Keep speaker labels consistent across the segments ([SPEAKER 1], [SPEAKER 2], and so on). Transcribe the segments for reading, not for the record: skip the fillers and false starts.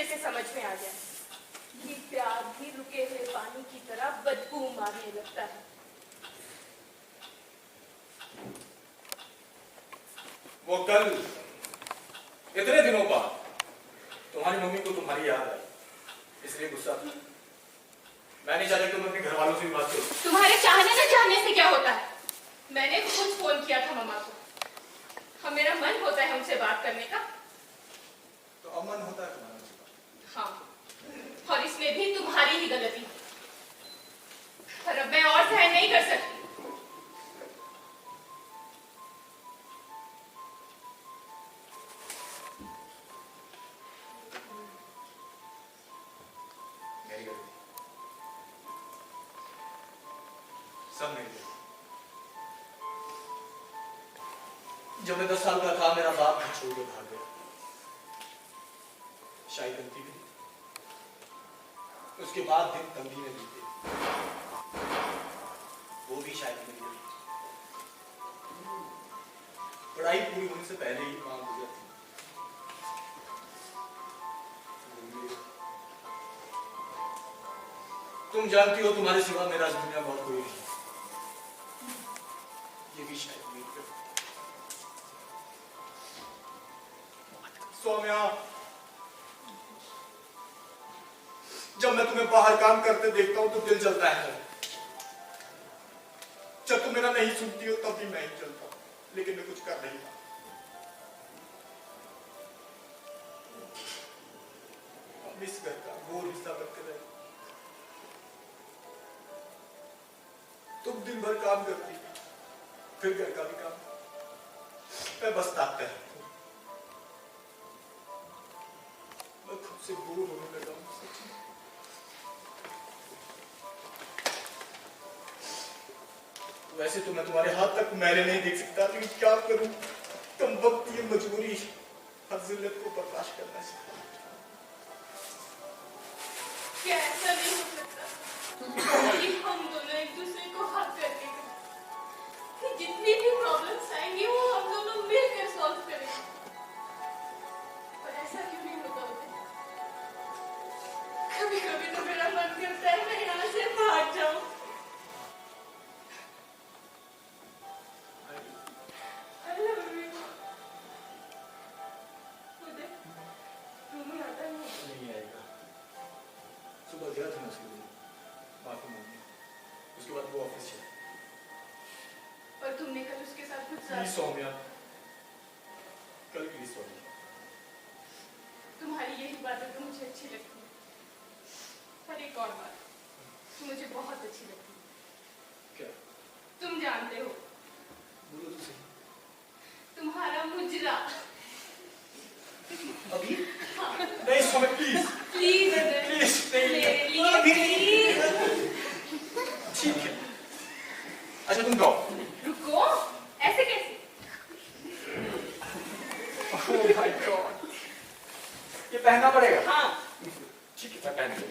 [SPEAKER 1] अच्छे से समझ में आ गया। ये प्यार भी रुके हुए पानी की तरह बदबू मारने लगता है।
[SPEAKER 2] वो कल इतने दिनों बाद तुम्हारी मम्मी को तुम्हारी याद आई, इसलिए गुस्सा था। मैं नहीं चाहता तुम अपने घर वालों से भी बात करो।
[SPEAKER 1] तुम्हारे चाहने न चाहने से क्या होता है? मैंने खुद फोन किया था मम्मा को। हाँ, मेरा मन होता है उनसे बात करने का।
[SPEAKER 2] तो अब मन होता है तुम्हारा?
[SPEAKER 1] हाँ, और इसमें भी तुम्हारी ही गलती। पर अब मैं और सहन नहीं कर सकती।
[SPEAKER 2] मेरी गलती, सब मेरी गलती। जब मैं 10 साल का था, मेरा बाप घर छोड़ के भाग गया। शायद गलती भी, उसके बाद दिन तंगी में बीते, वो भी शायद मेरी गलती। पढ़ाई पूरी होने से पहले ही मां गुजर थी। तुम जानती हो, तुम्हारे सिवा मेरा इस दुनिया में और कोई नहीं। ये भी शायद मेरी गलती। सौम्या, जब मैं तुम्हें बाहर काम करते देखता हूं तो दिल जलता है। जब तुम मेरा नहीं सुनती हो तब भी मैं ही चलता हूं, लेकिन मैं कुछ कर नहीं पाता। अब इस घर का गोर हिस्सा बनकर रहे। तुम दिन भर काम करती, फिर घर का भी काम। मैं बस ताकता है, मैं खुद से बोर होने लगा हूं। सच में वैसे तो मैं तुम्हारे हाथ तक मैले नहीं देख सकता, लेकिन क्या करूं? तुम वक्त ये मजबूरी हर जिल्लत को बर्दाश्त करना सिखा।
[SPEAKER 1] क्या ऐसा नहीं हो सकता कि हम दोनों एक दूसरे को हक करके कि जितनी भी प्रॉब्लम्स आएंगी वो हम दोनों मिलकर सॉल्व करेंगे? पर ऐसा क्यों नहीं होता होता? कभी कभी तो मेरा मन करता है मैं यहाँ से भाग जाऊं।
[SPEAKER 2] सुबह गया था उसके लिए, माफी मांगी, उसके बाद वो ऑफिस चला।
[SPEAKER 1] और तुमने कल उसके साथ कुछ
[SPEAKER 2] प्लीज सौम्या, कल प्लीज सौम्या।
[SPEAKER 1] तुम्हारी यही बातें तो मुझे अच्छी लगती है, पर एक और बात तो मुझे बहुत अच्छी लगती है।
[SPEAKER 2] क्या?
[SPEAKER 1] तुम जानते हो,
[SPEAKER 2] बोलो तो सही।
[SPEAKER 1] तुम्हारा मुजरा।
[SPEAKER 2] अभी? हाँ। नहीं सौम्या, प्लीज
[SPEAKER 1] प्लीज
[SPEAKER 2] प्लीज
[SPEAKER 1] मेरे लिए प्लीज।
[SPEAKER 2] ठीक है, अच्छा तुम गाओ।
[SPEAKER 1] रुको, ऐसे कैसे?
[SPEAKER 2] ओह माय गॉड, ये पहनना पड़ेगा?
[SPEAKER 1] हाँ।
[SPEAKER 2] ठीक है, मैं पहन लूं।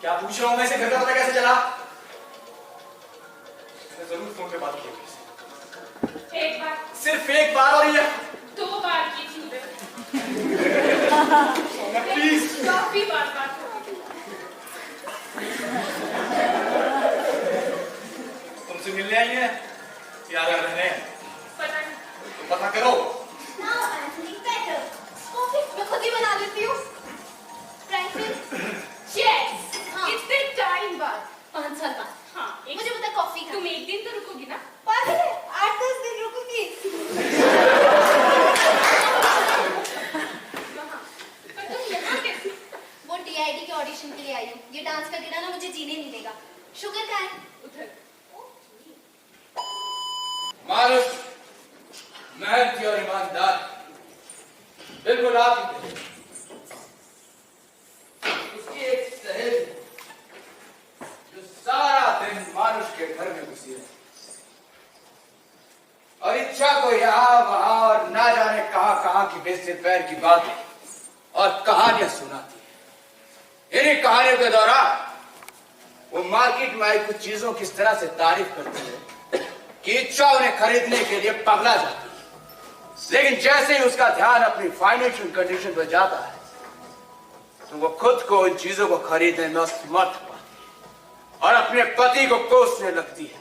[SPEAKER 2] क्या पूछ रहा हूं मैं? इसे घर का पता कैसे चला? इसने जरूर फोन पे बात की होगी।
[SPEAKER 1] एक बार,
[SPEAKER 2] सिर्फ एक बार और ये
[SPEAKER 1] 2 बार की थी मैं।
[SPEAKER 2] प्लीज।
[SPEAKER 1] काफी बार बात हो गई।
[SPEAKER 2] तुमसे मिलने आई है या रहने?
[SPEAKER 1] पता नहीं।
[SPEAKER 2] तुम पता करो।
[SPEAKER 3] Now I'm feeling better. Coffee मैं खुद ही बना लेती हूँ। Franklin,
[SPEAKER 1] Yes!
[SPEAKER 3] हाँ।
[SPEAKER 1] कितने टाइम बाद?
[SPEAKER 3] 5 साल बाद।
[SPEAKER 1] हाँ,
[SPEAKER 3] मुझे पता है कॉफी का।
[SPEAKER 1] तुम एक दिन तो रुकोगी ना?
[SPEAKER 3] पागल है, 8-10 दिन रुकूंगी।
[SPEAKER 1] वहाँ। पर तुम यहाँ कैसे?
[SPEAKER 3] वो DID के ऑडिशन के लिए आई हूँ। ये डांस का कीड़ा ना मुझे जीने नहीं देगा। शुगर का है?
[SPEAKER 1] उधर।
[SPEAKER 2] मानुष मेहनती और ईमानदार, बिल्कुल आप ही थे। उसकी एक सहेली जो सारा दिन मानुष के घर में घुसी है और इच्छा को यहाँ वहां और ना जाने कहां कहां की बेसिर पैर की बातें और कहानियां सुनाती है। इन्हीं कहानियों के दौरान वो मार्केट में आई कुछ चीजों की इस तरह से तारीफ करती है कि इच्छा उन्हें खरीदने के लिए पगला जाती है। लेकिन जैसे ही उसका ध्यान अपनी फाइनेंशियल कंडीशन पर जाता है तो वो खुद को इन चीजों को खरीदने में असमर्थ पाती है और अपने पति को कोसने लगती है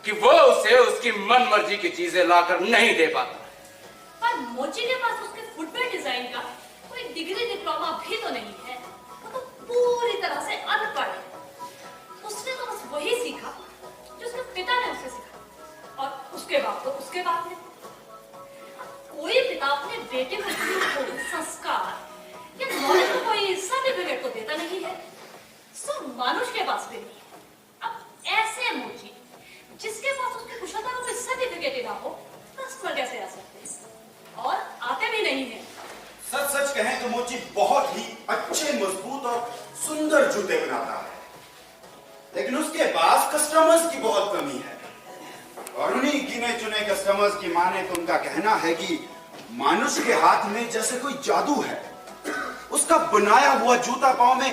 [SPEAKER 2] कि वो उसे उसकी मन मर्जी की चीजें लाकर नहीं दे पाता।
[SPEAKER 4] पर मोची के पास उसके फुटवेयर डिजाइन का कोई डिग्री डिप्लोमा भी तो नहीं है। वो तो पूरी तरह से अनपढ़ है। उसने तो बस वही सीखा जो उसके पिता ने उसे सिखाया और उसके बाद तो उसके बाद ने। कोई पिता अपने बेटे को कोई संस्कार या नॉलेज को कोई सर्टिफिकेट तो देता नहीं है। सो मानुष के पास भी नहीं है। अब ऐसे मोची जिसके पास उसकी कुशलता का कोई सर्टिफिकेट ही ना हो, ट्रस्ट पर कैसे आ सकते हैं? और आते भी नहीं है।
[SPEAKER 5] सच सच कहें तो मोची बहुत ही अच्छे, मजबूत और सुंदर जूते बनाता है, लेकिन उसके पास कस्टमर्स की बहुत कमी है। और उन्हीं गिने चुने कस्टमर्स की माने तो उनका कहना है कि मानुष के हाथ में जैसे कोई जादू है। उसका बनाया हुआ जूता पांव में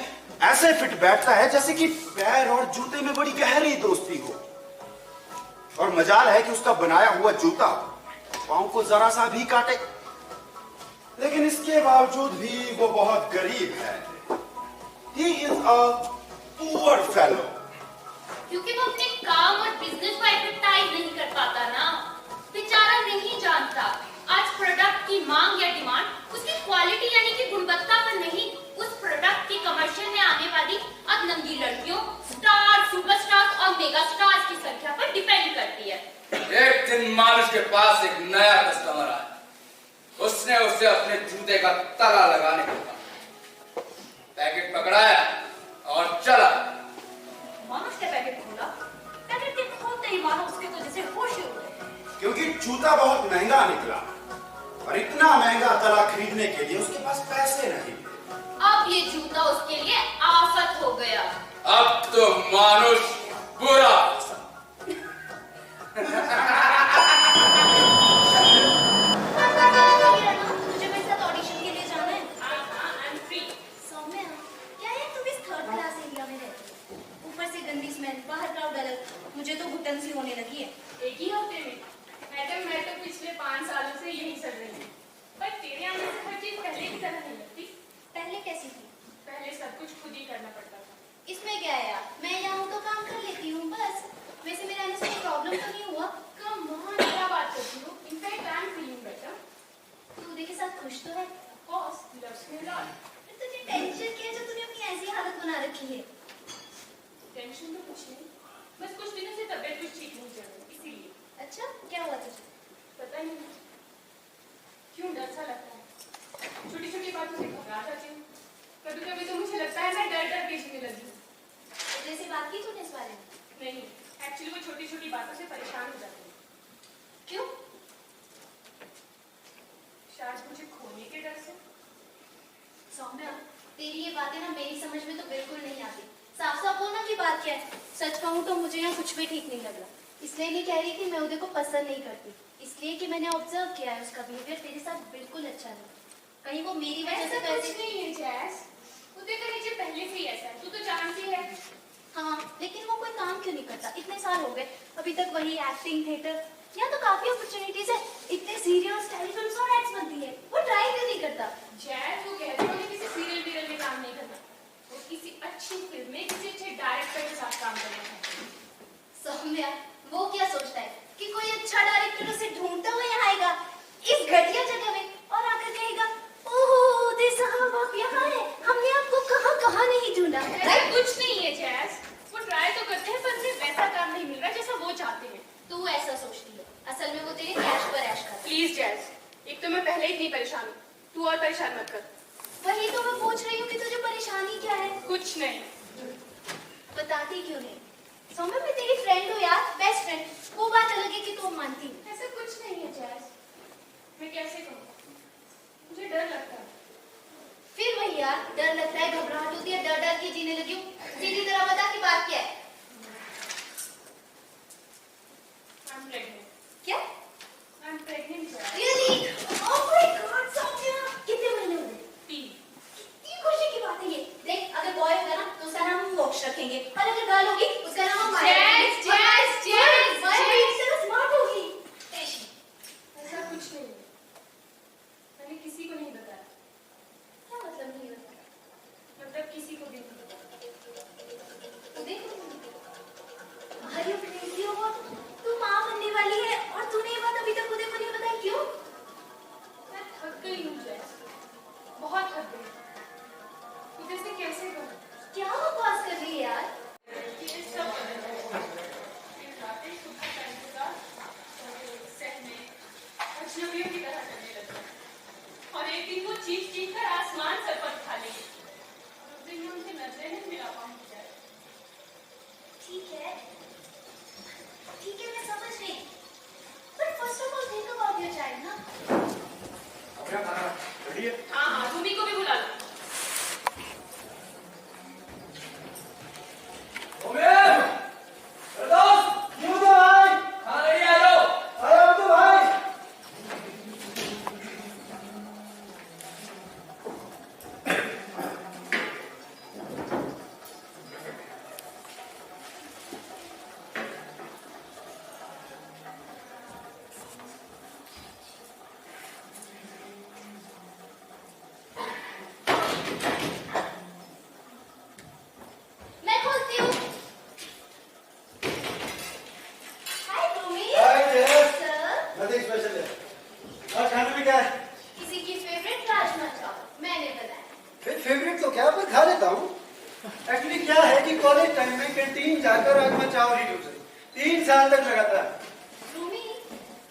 [SPEAKER 5] ऐसे फिट बैठता है जैसे कि पैर और जूते में बड़ी गहरी दोस्ती हो। और मजाल है कि उसका बनाया हुआ जूता पांव को जरा सा भी काटे, लेकिन इसके बावजूद भी वो बहुत गरीब है। He is a poor fellow.
[SPEAKER 3] क्योंकि वो अपने काम और बिजनेस को एडवर्टाइज नहीं कर पाता ना। बेचारा नहीं जानता आज प्रोडक्ट की मांग या डिमांड उसकी क्वालिटी यानी कि गुणवत्ता पर नहीं, उस प्रोडक्ट की कमर्शियल में आने वाली अदनंगी लड़कियों, स्टार, सुपरस्टार और मेगा स्टार्स की संख्या पर डिपेंड करती है।
[SPEAKER 2] एक दिन मानुष के पास एक नया कस्टमर आया। उसने उसे अपने जूते का तला लगाने को कहा। पैकेट पकड़ाया और चला।
[SPEAKER 4] मानुष के पैकेट खोला, पैकेट के खोलते ही मानो उसके तो जैसे होश ही उड़ गए।
[SPEAKER 5] क्योंकि जूता बहुत महंगा निकला और इतना महंगा तला खरीदने के लिए उसके पास पैसे नहीं थे।
[SPEAKER 3] अब ये जूता उसके लिए आफत हो गया।
[SPEAKER 2] अब तो मानुष बुरा।
[SPEAKER 3] तुझे मेरे साथ ऑडिशन के लिए जाना है?
[SPEAKER 1] हाँ, I'm free.
[SPEAKER 3] सौम्या, क्या है तुम इस 3rd क्लास एरिया में रहती हो? ऊपर से गंदी स्मेल, बाहर क्राउड अलग, मुझे तो घुटन सी होने लगी है।
[SPEAKER 1] एक ही हफ्ते में? मैडम, मैं तो पिछले 5 सालों से यही चल रही हूँ। पर तेरे आने से हर चीज पहले की तरह नहीं लगती।
[SPEAKER 3] पहले कैसी थी?
[SPEAKER 1] पहले सब कुछ खुद ही करना पड़ता था।
[SPEAKER 3] इसमें क्या है यार, मैं यहाँ हूँ तो काम कर लेती हूँ बस। वैसे मेरे आने से कोई प्रॉब्लम तो नहीं हुआ?
[SPEAKER 1] कम वहाँ क्या बात करती हो? In fact I am feeling better.
[SPEAKER 3] तू उदय के साथ खुश तो है?
[SPEAKER 1] Boss loves me a lot.
[SPEAKER 3] फिर तुझे टेंशन क्या है जो तूने अपनी ऐसी हालत बना रखी है?
[SPEAKER 1] टेंशन तो कुछ नहीं, बस कुछ दिनों से तबीयत कुछ ठीक नहीं चल रही, इसीलिए।
[SPEAKER 3] अच्छा, क्या हुआ तुझे?
[SPEAKER 1] पता नहीं क्यों डर सा लगता है। छोटी छोटी बातों से घबरा जाती हूँ। कभी कभी तो मुझे लगता है मैं डर डर के जीने लगी हूँ।
[SPEAKER 3] उदय से बात की तूने इस बारे में?
[SPEAKER 1] नहीं, एक्चुअली वो छोटी छोटी बातों से परेशान हो जाती हूँ।
[SPEAKER 3] क्यों?
[SPEAKER 1] शायद मुझे खोने के डर से।
[SPEAKER 3] सौम्या, तेरी ये बातें ना मेरी समझ में तो बिल्कुल नहीं आती। साफ साफ बोलना की बात क्या है? सच कहूँ तो मुझे यहाँ कुछ भी ठीक नहीं लग रहा। इसलिए नहीं कह रही कि मैं उदय को पसंद नहीं करती, इसलिए कि मैंने ऑब्जर्व किया है उसका बिहेवियर तेरे साथ बिल्कुल अच्छा नहीं। कहीं वो मेरी वजह
[SPEAKER 1] ऐसा
[SPEAKER 3] से तो
[SPEAKER 1] कुछ
[SPEAKER 3] ऐसे
[SPEAKER 1] नहीं है जैस।
[SPEAKER 3] उदय का नीचे पहले से ही ऐसा है, तू तो जानती है।
[SPEAKER 4] हाँ, लेकिन वो कोई काम क्यों नहीं करता? इतने साल हो गए, अभी तक वही एक्टिंग, थिएटर, यहाँ तो काफी अपॉर्चुनिटीज है। इतने सीरियल्स, टेलीफिल्म्स और एड्स बनती है, वो ट्राई क्यों नहीं करता?
[SPEAKER 3] जैज वो कहते हैं किसी सीरियल वीरियल में काम नहीं करना, वो किसी अच्छी फिल्म में किसी अच्छे डायरेक्टर के साथ काम करना चाहता है।
[SPEAKER 4] सौम्या, वो क्या सोचता है कि कोई अच्छा डायरेक्टर उसे ढूंढता हुआ यहाँ आएगा इस घटिया जगह में और आकर कहेगा, ओह उदय साहब आप यहाँ हैं, हमने आपको कहाँ कहाँ नहीं ढूंढा।
[SPEAKER 3] ऐसा कुछ नहीं है जैज, वो ट्राई तो करते हैं पर उन्हें वैसा काम नहीं मिल रहा जैसा वो चाहते हैं।
[SPEAKER 4] तू ऐसा सोचती है, असल में वो तेरे कैश पर ऐश करता है।
[SPEAKER 1] प्लीज जैज, एक तो मैं पहले ही इतनी परेशान हूँ, तू और परेशान मत कर।
[SPEAKER 4] वही तो मैं पूछ रही हूँ कि तुझे परेशानी क्या है।
[SPEAKER 1] कुछ नहीं।
[SPEAKER 4] बताती क्यों नहीं? सौम्या, मैं तेरी फ्रेंड हूँ यार, बेस्ट फ्रेंड। वो बात अलग है कि तू मानती है।
[SPEAKER 3] ऐसा कुछ नहीं है जैज, मैं कैसे कहूँ, मुझे डर लगता है।
[SPEAKER 4] फिर वही यार, डर लगता है, घबराहट होती है, डर डर के जीने लगी हूँ। सीधी तरह बता कि बात क्या है?
[SPEAKER 3] I'm pregnant.
[SPEAKER 4] क्या?
[SPEAKER 3] I'm pregnant जैज।
[SPEAKER 4] Really? Oh my God, Saumya! कितने महीने हुए?
[SPEAKER 3] 3।
[SPEAKER 4] कितनी खुशी की बात है ये। देख, अगर बॉय होगा ना तो उसका नाम हम मोक्ष रखेंगे, और अगर गर्ल होगी उसका नाम हम माया रखेंगे। माया मेरी तरह स्मार्ट होगी।
[SPEAKER 3] ऐसा कुछ नहीं है, मैंने किसी को नहीं बताया।
[SPEAKER 4] क्या मतलब नहीं बताया?
[SPEAKER 3] मतलब किसी को भी नहीं बताया।
[SPEAKER 4] Are you crazy or what? तू माँ बनने वाली है और तूने ये बात अभी तक उदय को नहीं बताई, क्यों?
[SPEAKER 3] मैं थक गई हूँ जैज, बहुत थक गई। उधर से कैसे करूँ?
[SPEAKER 4] क्या बकवास कर रही है यार?
[SPEAKER 3] ये सब बदल गया। इन रातें सुबह का इंतजार सहने अजनबियों की तरह करने लगी, और एक दिन वो चीख कर आसमान सर पर उठा लेगी। उस दिन मैं उनसे नजरें नहीं मिला पाऊंगी जैज।
[SPEAKER 4] ठीक है, मैं समझ गई। But first of all, think about your child, ना?
[SPEAKER 2] अपना खाना रेडी है?
[SPEAKER 3] हाँ हाँ, भूमि को भी बुला लो।
[SPEAKER 4] मैं खोलती हूँ। Hi, भूमि।
[SPEAKER 5] Hi, Jess.
[SPEAKER 4] Sir,
[SPEAKER 5] Nothing special है। और खाने में क्या है?
[SPEAKER 4] किसी की फेवरेट राजमा चावल मैंने बनाया।
[SPEAKER 6] फिर फेवरेट तो क्या, पर खा लेता हूँ। एक्चुअली क्या है कि कॉलेज टाइम में कैंटीन जाकर राजमा चावल ही ढूंढ 3 साल तक लगातार।
[SPEAKER 4] भूमि,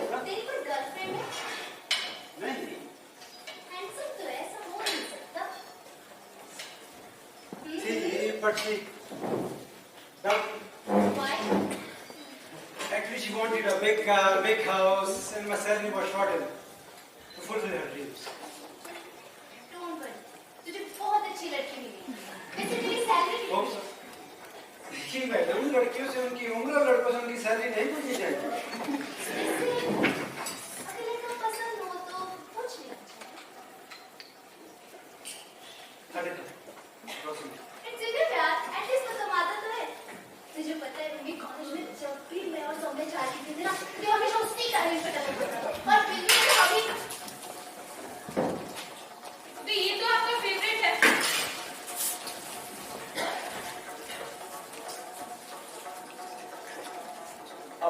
[SPEAKER 4] तेरी कोई गर्लफ्रेंड है?
[SPEAKER 6] नहीं,
[SPEAKER 4] हैंडसम तो है, ऐसा हो नहीं सकता।
[SPEAKER 6] थी but she
[SPEAKER 4] Why?
[SPEAKER 6] actually she wanted a big car, big house, and my salary was short enough to fulfill her dreams.
[SPEAKER 4] Don't worry, तुझे बहुत अच्छी लड़की मिली। वैसे तेरी सैलरी
[SPEAKER 6] Oops. देखिए मैडम, लड़कियों से उनकी उम्र और लड़कों से उनकी सैलरी नहीं पूछनी चाहिए।
[SPEAKER 4] अगर लड़का पसंद हो तो पूछ लेना चाहिए। It's okay यार, at least तो कमाता तो है। तुझे पता है मम्मी, कॉलेज में जब भी मैं और सौम्या जाती थी ना, तो हमेशा उसकी तारीफ करता था। और फिर भी अभी
[SPEAKER 3] तो ये तो आपका फेवरेट है।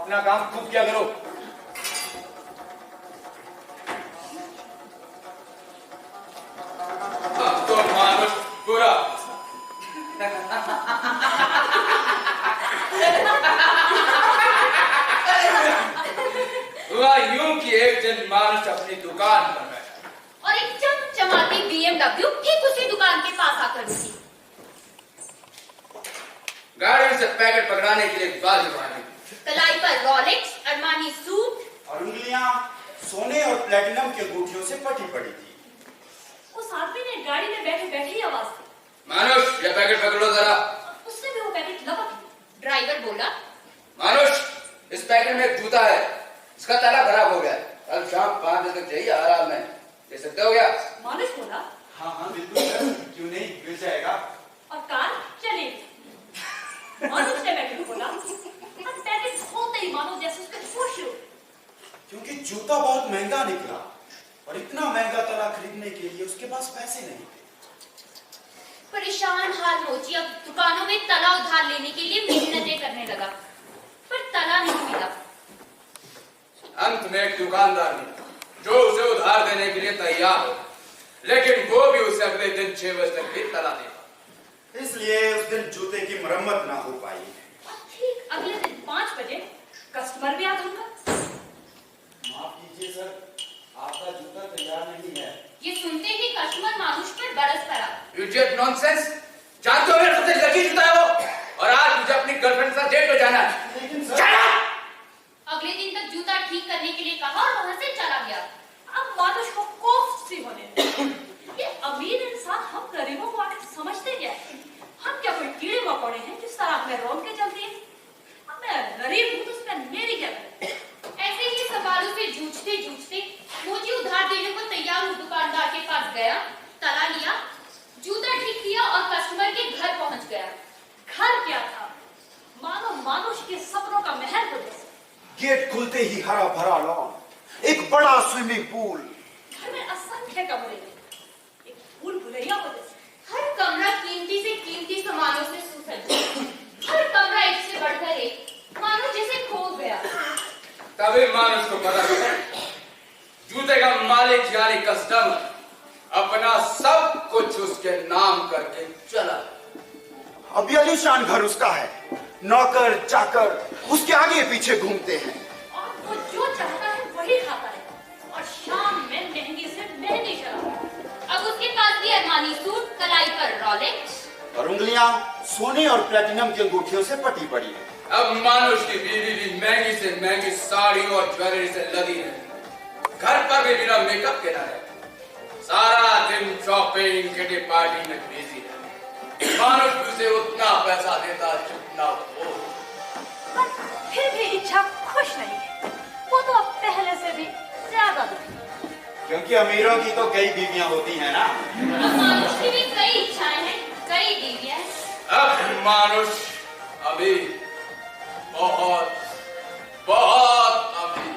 [SPEAKER 2] अपना काम खुद किया करो। अब तो मानुष पूरा। हुआ यूं कि एक दिन मानुष अपनी दुकान पर बैठा
[SPEAKER 3] और एक चमचमाती BMW ठीक उसी दुकान के पास आकर रुकी।
[SPEAKER 2] गाड़ी से पैकेट पकड़ाने के लिए बाज बढ़ाने
[SPEAKER 3] कलाई पर रॉलेक्स, अरमानी सूट
[SPEAKER 5] और उंगलियां सोने और प्लेटिनम के अंगूठियों से पटी पड़ी थी।
[SPEAKER 4] उस आदमी ने गाड़ी में बैठे बैठे ही आवाज दी।
[SPEAKER 2] मानुष ये पैकेट पकड़ो जरा।
[SPEAKER 4] उसने भी वो पैकेट लपक लिया।
[SPEAKER 3] ड्राइवर बोला,
[SPEAKER 2] मानुष इस पैकेट में एक जूता है, इसका ताला खराब हो गया है। कल शाम 5 बजे तक चाहिए, आराम में दे सकते हो क्या?
[SPEAKER 4] मानुष बोला,
[SPEAKER 5] हाँ हाँ बिल्कुल सर, क्यों नहीं, मिल जाएगा।
[SPEAKER 4] और कार चलिए। मानुष ने मैं क्यों बोला? और पैकेज होते ही मानो जैसे उसके होश उड़।
[SPEAKER 5] क्योंकि जूता बहुत महंगा निकला और इतना महंगा तला खरीदने के लिए उसके पास पैसे नहीं थे।
[SPEAKER 3] परेशान हाल मोची अब दुकानों में तला उधार लेने के लिए मिन्नतें करने लगा, पर तला नहीं मिला।
[SPEAKER 2] अंत में एक दुकानदार मिला जो उसे उधार देने के लिए तैयार हो, लेकिन वो भी उसे अगले दिन 6 बजे तक भी तला देगा।
[SPEAKER 5] इसलिए उस दिन जूते की मरम्मत ना हो पाई।
[SPEAKER 4] और ठीक अगले दिन 5 बजे कस्टमर भी आ गया।
[SPEAKER 5] माफ कीजिए सर, आपका जूता तैयार नहीं है।
[SPEAKER 3] ये सुनते ही कस्टमर मानुष पर बरस पड़ा।
[SPEAKER 2] इडियट नॉनसेंस, जानते हो मेरा सबसे लकी जूता है वो, और आज मुझे अपनी गर्लफ्रेंड के साथ डेट पे जाना है।
[SPEAKER 5] लेकिन
[SPEAKER 2] Shut
[SPEAKER 5] सर,
[SPEAKER 2] up!
[SPEAKER 3] अगले दिन तक जूता ठीक करने के लिए कहा और वहां से चला गया।
[SPEAKER 4] अब मानुष को कोफ्त सी होने लगी। ये अमीर इंसान हम गरीबों को आखिर समझते क्या है? हम क्या कोई कीड़े मकोड़े हैं जिस तरह अपने रोल के चलते हैं? अब मैं गरीब हूं तो उस पर मेरी क्या गलती?
[SPEAKER 3] ऐसे ही सवालों से जूझते जूझते मोची उधार देने को तैयार हुए दुकानदार के पास गया, तला लिया, जूता ठीक किया और कस्टमर के घर पहुंच गया।
[SPEAKER 4] घर क्या था? मानो मानुष के सपनों का महल हो जैसे।
[SPEAKER 5] गेट खुलते ही हरा भरा लॉन, एक बड़ा स्विमिंग पूल,
[SPEAKER 4] घर में असंख्य कमरे थे, एक भूल भुलैया हो जैसे।
[SPEAKER 3] हर कमरा कीमती से कीमती सामानों से सुसज्जित, हर कमरा एक से बढ़कर एक, मानो जैसे खो गया।
[SPEAKER 2] तभी मानुष को पता चला जूते का मालिक यानी कस्टमर अपना सब कुछ उसके नाम करके चला।
[SPEAKER 5] अब ये आलीशान घर उसका है, नौकर चाकर उसके आगे पीछे घूमते हैं।
[SPEAKER 4] और वो जो चाहता है वही खाता है, और शाम में महंगी से महंगी शराब।
[SPEAKER 3] अब उसके पास भी अरमानी सूट, कलाई पर रॉलेक्स,
[SPEAKER 5] और उंगलियां सोने और प्लेटिनम की अंगूठियों से पटी पड़ी है।
[SPEAKER 2] अब मानुष की बीवी भी महंगी से महंगी साड़ी और ज्वेलरी से लदी है। घर पर भी बिना मेकअप के ना रहे, सारा दिन शॉपिंग किटी पार्टी में बिजी है। मानुष भी उसे उतना पैसा देता जितना वो।
[SPEAKER 4] पर फिर भी इच्छा खुश नहीं है। वो तो अब पहले से भी ज्यादा दुखी है।
[SPEAKER 5] क्योंकि अमीरों की तो कई बीवियां होती हैं ना।
[SPEAKER 3] अब मानुष की भी कई इच्छाएं हैं, कई बीवियां हैं।
[SPEAKER 2] अब मानुष अभी बहुत बहुत अभी।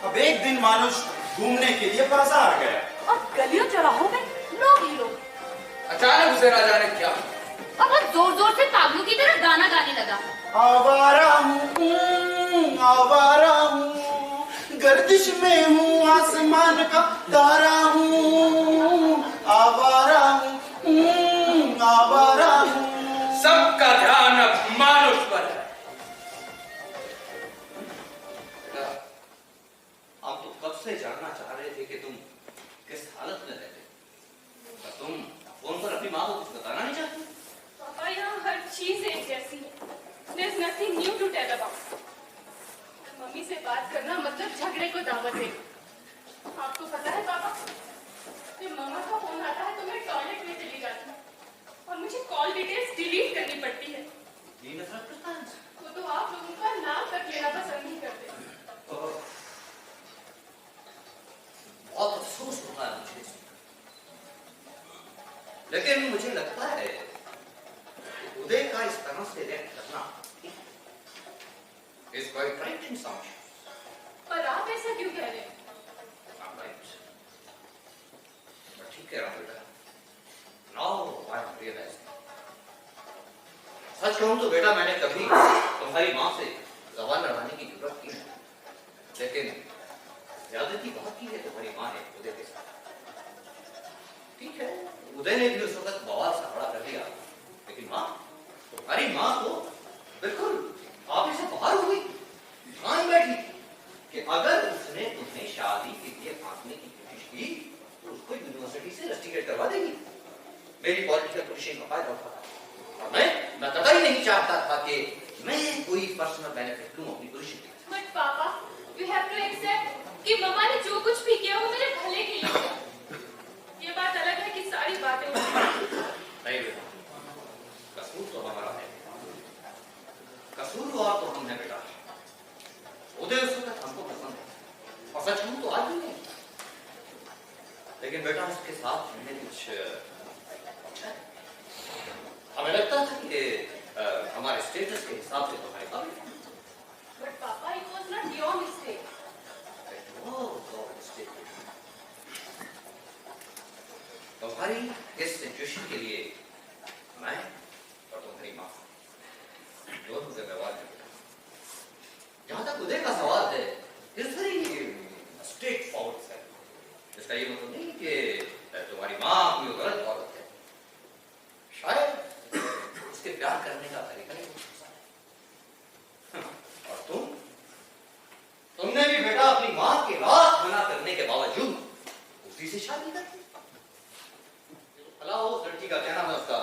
[SPEAKER 5] अब एक दिन मानुष घूमने के लिए बाजार गया।
[SPEAKER 4] और गलियों चौराहों में लोग ही लोग।
[SPEAKER 2] अचानक उसे ना जाने क्या
[SPEAKER 3] अब वो जोर जोर से पागलों की तरह गाना गाने लगा।
[SPEAKER 5] आवारा हूँ, गर्दिश में हूँ, आसमान का तारा हूँ, आवारा हूँ।
[SPEAKER 2] सबका ध्यान अब मानुष पर है।
[SPEAKER 7] हम तो कब से जानना चाह रहे थे कि तुम किस हालत में रहते, पर तुम फोन पर अपनी माँ को कुछ बताना नहीं चाहती।
[SPEAKER 1] पापा, यहाँ हर चीज एक जैसी है। There's nothing new to tell about. Mummy से बात करना मतलब झगड़े को दावत देना। आपको पता है पापा, जब मम्मा का फोन आता है तो मैं टॉयलेट में चली जाती हूँ और मुझे कॉल डिटेल्स डिलीट करनी पड़ती है।
[SPEAKER 7] ये नफरत करता है इनसे।
[SPEAKER 1] वो तो आप लोगों का नाम तक लेना पसंद नहीं करते।
[SPEAKER 7] बहुत अफसोस होता है मुझे इसमें। लेकिन मुझे लगता है कि उदय का इस तरह से रिएक्ट करना इज क्वाइट राइट इन सम।
[SPEAKER 1] पर आप ऐसा क्यों कह रहे हैं?
[SPEAKER 7] ठीक कह रहा हूं बेटा। Now I am realising. सच कहूं तो बेटा, मैंने कभी तुम्हारी मां से जबान लड़ाने की जरूरत की नहीं, लेकिन ज्यादती बहुत की है तुम्हारी मां ने उदय के साथ। ठीक है, उदय ने भी उस वक्त बवाल सा खड़ा कर दिया, लेकिन मां, तुम्हारी मां तो बिल्कुल आप से बाहर हो गई, ठान बैठी कि अगर उसने तुम्हें शादी के लिए फांसने की कोशिश की तो उसको यूनिवर्सिटी से रस्टिकेट करवा देगी। मेरी पॉलिटिकल पोजीशन का फायदा उठाता, और मैं कतई नहीं चाहता था कि मैं कोई पर्सनल बेनिफिट लूं अपनी पोजीशन के।
[SPEAKER 1] बट पापा, यू हैव टू एक्सेप्ट कि मम्मा ने जो कुछ भी किया वो मेरे भले के लिए किया। ये बात अलग है कि सारी बातें
[SPEAKER 7] नहीं बेटा, कसूर तो हमारा है, कसूरवार तो हम है बेटा। उदय उस वक्त हमको पसंद है, और सच कहूं तो आज भी नहीं। लेकिन बेटा उसके साथ हमने कुछ अच्छा है। हमें लगता था कि हमारे स्टेटस के हिसाब से तुम्हारे काबिल है।
[SPEAKER 1] But Papa, it was not your mistake.
[SPEAKER 7] तुम्हारी इस सिचुएशन के लिए मैं और तुम्हारी माँ दोनों जिम्मेवार हैं। जहां तक उदय का सवाल है, इट्स वेरी स्ट्रेट फॉरवर्ड है। इसका ये मतलब नहीं कि तुम्हारी माँ कोई गलत औरत है। शायद उसके प्यार करने का तरीका ही हो सकता है। और तुमने भी बेटा अपनी माँ की बात मना करने के बावजूद उसी से शादी कर दी। भला उस लड़की का क्या नाम है उसका,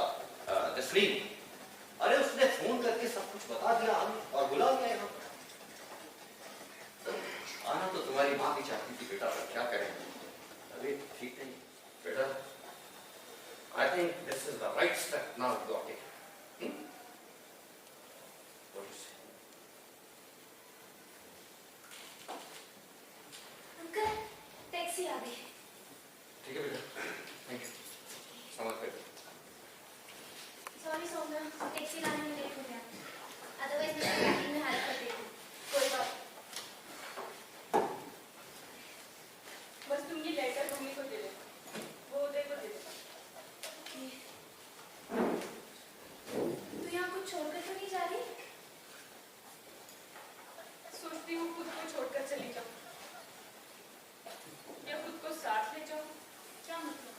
[SPEAKER 7] जसलीन। अरे उसने फोन करके सब कुछ बता दिया हमें और बुला लिया यहाँ पर। आना तो तुम्हारी माँ की चाहती थी बेटा, पर क्या करें। अरे ठीक नहीं बेटा, I think this is the right step now to take.
[SPEAKER 3] Uncle, taxi आ गई।
[SPEAKER 7] ठीक है बेटा, थैंक यू। समझ गए।
[SPEAKER 3] सॉरी सोना, टैक्सी लाने में लेट हो गया। अदरवाइज मैं पैकिंग में हेल्प कर देती। कोई बात।
[SPEAKER 1] बस तुम ये लेटर रूमी को दे दो, वो उदय को दे दो।
[SPEAKER 3] तू यहाँ कुछ छोड़कर तो नहीं जा रही?
[SPEAKER 1] सोचती हूँ खुद को छोड़कर चली जाऊँ या खुद को साथ ले जाऊँ।
[SPEAKER 3] क्या मतलब?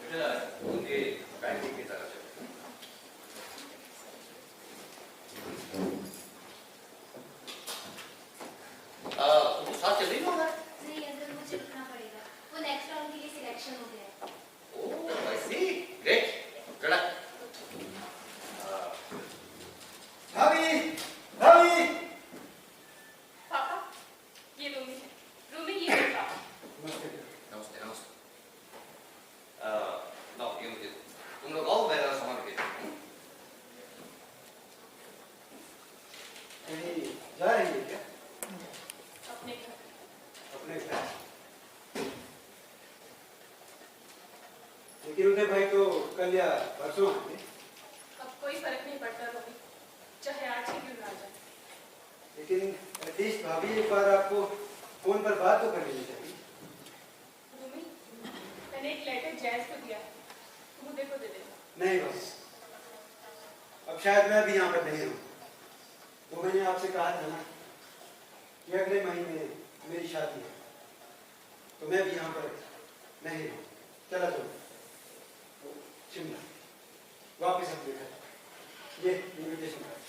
[SPEAKER 7] बेटा उनके बैंक की तरफ से तुम साथ चल रही हो ना?
[SPEAKER 3] नहीं अंकल, मुझे रुकना पड़ेगा। वो नेक्स्ट राउंड के लिए सिलेक्शन हो गया है।
[SPEAKER 7] ओह आई सी, ग्रेट। बेटा
[SPEAKER 6] भाभी, भाभी।
[SPEAKER 1] पापा, ये रूमी है। रूमी ये है पापा।
[SPEAKER 7] नमस्ते नमस्ते। लो ये मुझे तुम लोग आओ, मेरा सामान भेज दो।
[SPEAKER 6] कहीं जा रही है क्या?
[SPEAKER 1] अपने घर।
[SPEAKER 6] अपने घर। लेकिन उदय भाई तो कल या परसों आएंगे।
[SPEAKER 1] अब कोई फर्क नहीं पड़ता रूमी, चाहे आज ही क्यों ना आ जाए।
[SPEAKER 6] लेकिन एटलीस्ट भाभी एक बार आपको फोन पर बात तो कर लेनी चाहिए।
[SPEAKER 1] रूमी, मैंने एक लेटर जैज को दिया, तुम उदय को दे देना।
[SPEAKER 6] नहीं बस, अब शायद मैं भी यहाँ पर नहीं रहूँ। तो मैंने आपसे कहा था ना कि अगले महीने मेरी शादी है, तो मैं भी यहाँ पर नहीं रहूँ। चला चलो शिमला वापस अपने घर। ये इन्विटेशन कार्ड।